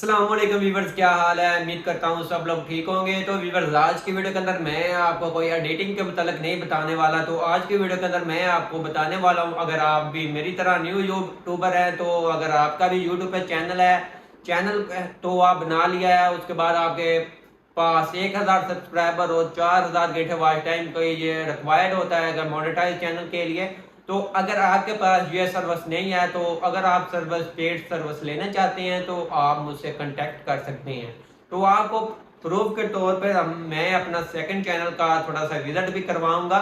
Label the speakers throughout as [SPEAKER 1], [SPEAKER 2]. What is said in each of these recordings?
[SPEAKER 1] अस्सलाम वालेकुम व्यूवर्स, क्या हाल है। उम्मीद करता हूँ सब लोग ठीक होंगे। तो व्यूवर्स, आज की वीडियो के अंदर मैं आपको कोई एडिटिंग के मुतालिक नहीं बताने वाला। तो आज की वीडियो के अंदर मैं आपको बताने वाला हूँ, अगर आप भी मेरी तरह न्यू यूट्यूबर है, तो अगर आपका भी यूट्यूब पे चैनल तो आप बना लिया है, उसके बाद आपके पास 1000 सब्सक्राइबर और 4000 घंटे वॉच टाइम को ये रिक्वायर्ड होता है अगर मोनेटाइज चैनल के लिए। तो अगर आपके पास ये सर्विस नहीं है, तो अगर आप सर्विस पेड सर्विस लेना चाहते हैं तो आप मुझसे कांटेक्ट कर सकते हैं। तो आपको प्रूफ के तौर पर मैं अपना सेकंड चैनल का थोड़ा सा विजिट भी करवाऊंगा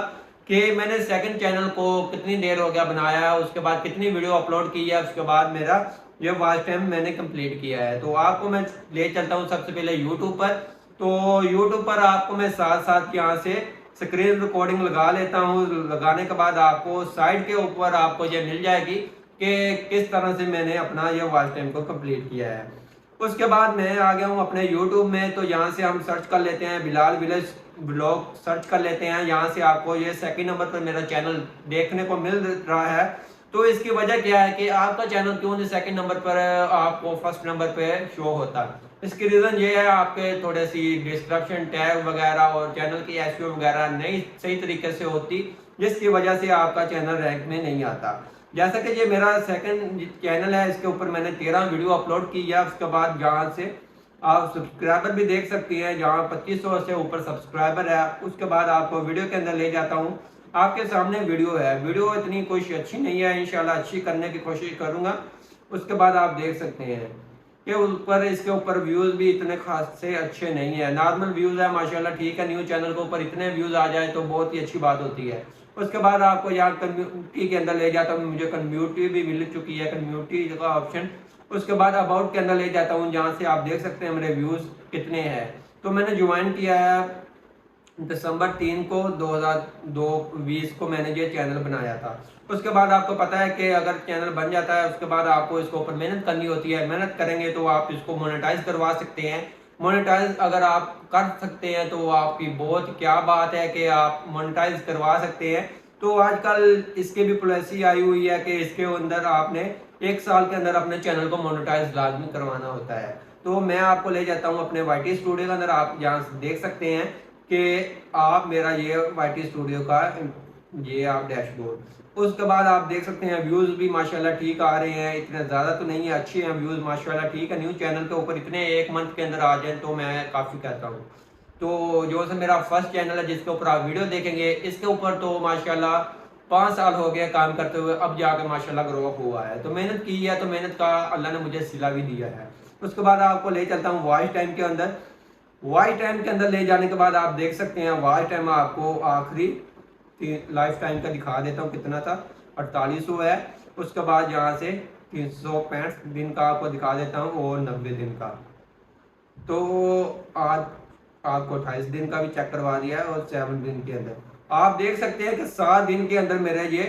[SPEAKER 1] कि मैंने सेकंड चैनल को कितनी देर हो गया बनाया, उसके बाद कितनी वीडियो अपलोड की है, उसके बाद मेरा ये वॉच टाइम मैंने कंप्लीट किया है। तो आपको मैं ले चलता हूँ सबसे पहले यूट्यूब पर। तो यूट्यूब पर आपको मैं साथ साथ यहाँ से स्क्रीन रिकॉर्डिंग लगा लेता हूँ। लगाने के बाद आपको साइड के ऊपर आपको ये मिल जाएगी कि किस तरह से मैंने अपना ये वॉच टाइम को कंप्लीट किया है। उसके बाद मैं आ गया हूँ अपने यूट्यूब में। तो यहाँ से हम सर्च कर लेते हैं बिलाल विलेज ब्लॉग, सर्च कर लेते हैं। यहाँ से आपको ये सेकंड नंबर पर मेरा चैनल देखने को मिल रहा है। तो इसकी वजह क्या है कि आपका चैनल क्यों नहीं सेकंड नंबर पर आपको फर्स्ट नंबर पे शो होता है। इसकी रीज़न ये है, आपके थोड़े सी डिस्क्रिप्शन टैग वगैरह और चैनल की एसईओ वगैरह नहीं सही तरीके से होती, जिसकी वजह से आपका चैनल रैंक में नहीं आता। जैसा कि ये मेरा सेकंड चैनल है, इसके ऊपर मैंने 13 वीडियो अपलोड की है। उसके बाद जहाँ से आप सब्सक्राइबर भी देख सकते हैं, जहाँ 2500 से ऊपर सब्सक्राइबर है। उसके बाद आपको वीडियो के अंदर ले जाता हूँ। आपके सामने वीडियो है, वीडियो इतनी कोई अच्छी नहीं है, इंशाल्लाह अच्छी करने की कोशिश करूँगा। उसके बाद आप देख सकते हैं कि ऊपर इसके ऊपर व्यूज़ भी इतने खास से अच्छे नहीं है, नॉर्मल व्यूज़ है माशाल्लाह, ठीक है। न्यू चैनल के ऊपर इतने व्यूज़ आ जाए तो बहुत ही अच्छी बात होती है। उसके बाद आपको यहाँ कम्युनिटी के अंदर ले जाता हूँ, मुझे कम्युनिटी भी मिल चुकी है, कम्युनिटी का ऑप्शन। उसके बाद अबाउट के अंदर ले जाता हूँ, जहाँ से आप देख सकते हैं मेरे व्यूज़ कितने हैं। तो मैंने ज्वाइन किया है दिसंबर 3 को 2020 को मैंने ये चैनल बनाया था। उसके बाद आपको पता है कि अगर चैनल बन जाता है, उसके बाद आपको इसके ऊपर मेहनत करनी होती है। मेहनत करेंगे तो आप इसको मोनेटाइज करवा सकते हैं। मोनेटाइज अगर आप कर सकते हैं तो आपकी बहुत क्या बात है कि आप मोनेटाइज करवा सकते हैं। तो आजकल इसकी भी पॉलिसी आई हुई है कि इसके अंदर आपने 1 साल के अंदर अपने चैनल को मोनेटाइज लाजमी करवाना होता है। तो मैं आपको ले जाता हूँ अपने वाईटी स्टूडियो के अंदर। आप यहाँ देख सकते हैं कि आप मेरा ये वाईटी स्टूडियो का ये आप डैशबोर्ड। उसके बाद आप देख सकते हैं व्यूज़ भी माशाल्लाह ठीक आ रहे हैं, इतने ज़्यादा तो नहीं है, अच्छे हैं व्यूज़ माशाल्लाह, ठीक है। न्यू चैनल के ऊपर इतने एक मंथ के अंदर आ जाए तो मैं काफ़ी कहता हूँ। तो जो से मेरा फर्स्ट चैनल है जिसके ऊपर आप वीडियो देखेंगे, इसके ऊपर तो माशाल्लाह 5 साल हो गया काम करते हुए, अब जाकर माशाल्लाह ग्रो अप हुआ है। तो मेहनत की है, तो मेहनत का अल्लाह ने मुझे सिला भी दिया है। उसके बाद आपको ले चलता हूँ वॉच टाइम के अंदर। वॉच टाइम के अंदर ले जाने के बाद आप देख सकते हैं वॉच टाइम आपको आखिरी लाइफ टाइम का दिखा देता हूँ कितना था, 4800 है। उसके बाद यहाँ से 365 दिन का आपको दिखा देता हूँ और 90 दिन का। तो आज आपको 28 दिन का भी चेक करवा दिया है और 7 दिन के अंदर आप देख सकते हैं कि 7 दिन के अंदर मेरे ये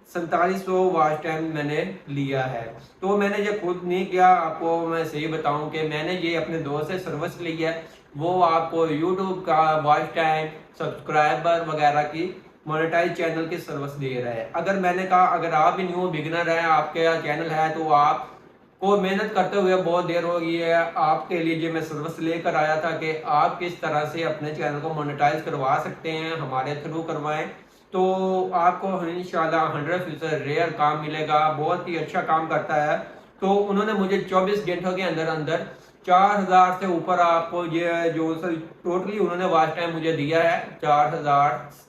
[SPEAKER 1] 4700 वॉच टाइम मैंने लिया है। तो मैंने ये खुद नहीं किया, आपको मैं सही बताऊं कि मैंने ये अपने दोस्त से सर्विस ली है। वो आपको यूट्यूब का वॉच टाइम, सब्सक्राइबर वगैरह की मोनेटाइज चैनल की सर्विस दे रहा है। अगर मैंने कहा अगर आप भी न्यू बिगनर हैं, आपके चैनल है, तो आप को मेहनत करते हुए बहुत देर हो गई है, आपके लिए जो मैं सर्विस लेकर आया था कि आप किस तरह से अपने चैनल को मोनेटाइज करवा सकते हैं, हमारे थ्रू करवाएं। तो आपको इंशाल्लाह 100% रेयर काम मिलेगा, बहुत ही अच्छा काम करता है। तो उन्होंने मुझे 24 घंटों के अंदर अंदर 4000 से ऊपर आपको ये जो टोटली उन्होंने वॉच टाइम मुझे दिया है 4000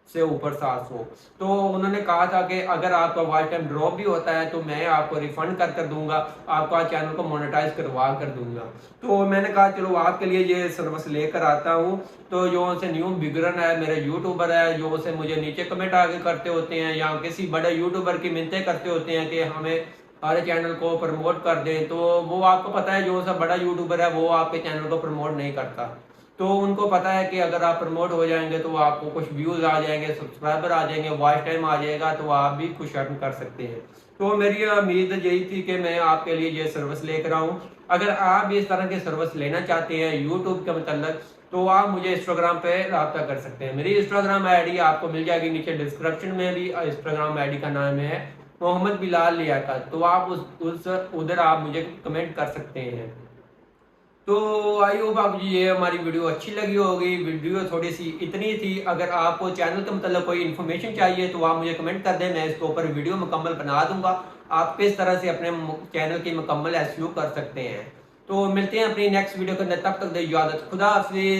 [SPEAKER 1] से ऊपर 700। तो उन्होंने कहा था कि अगर आपका वॉच टाइम ड्रॉप भी होता है तो मैं आपको रिफंड कर दूंगा, आपका चैनल को मोनेटाइज करवा कर दूंगा। तो मैंने कहा चलो आपके लिए ये सर्विस लेकर आता हूँ। तो जो से न्यू बिगनर है, मेरे यूट्यूबर है, जो से मुझे नीचे कमेंट आगे करते होते हैं या किसी बड़े यूट्यूबर की मिन्नतें करते होते हैं कि हमें हमारे चैनल को प्रमोट कर दें, तो वो आपको पता है जो सा बड़ा यूट्यूबर है वो आपके चैनल को प्रमोट नहीं करता। तो उनको पता है कि अगर आप प्रमोट हो जाएंगे तो आपको कुछ व्यूज़ आ जाएंगे, सब्सक्राइबर आ जाएंगे, वॉच टाइम आ जाएगा, तो आप भी कुछ अर्न कर सकते हैं। तो मेरी उम्मीद यही थी कि मैं आपके लिए ये सर्विस लेकर आऊँ। अगर आप भी इस तरह की सर्विस लेना चाहते हैं यूट्यूब के मतलब, तो आप मुझे इंस्टाग्राम पे रब्ता कर सकते हैं। मेरी इंस्टाग्राम आईडी आपको मिल जाएगी नीचे डिस्क्रिप्शन में भी। इंस्टाग्राम आईडी का नाम है मोहम्मद बिलाल लियाकत। तो आप उस उधर आप मुझे कमेंट कर सकते हैं। तो आई होप आप ये हमारी वीडियो अच्छी लगी होगी। वीडियो थोड़ी सी इतनी थी। अगर आपको चैनल के मतलब कोई इन्फॉर्मेशन चाहिए तो आप मुझे कमेंट कर दें, मैं इसके ऊपर वीडियो मुकम्मल बना दूंगा। आप किस तरह से अपने चैनल की मुकम्मल एसईओ कर सकते हैं। तो मिलते हैं अपनी नेक्स्ट वीडियो के अंदर, तब तक दे इजाज़त, खुदा हाफिज़।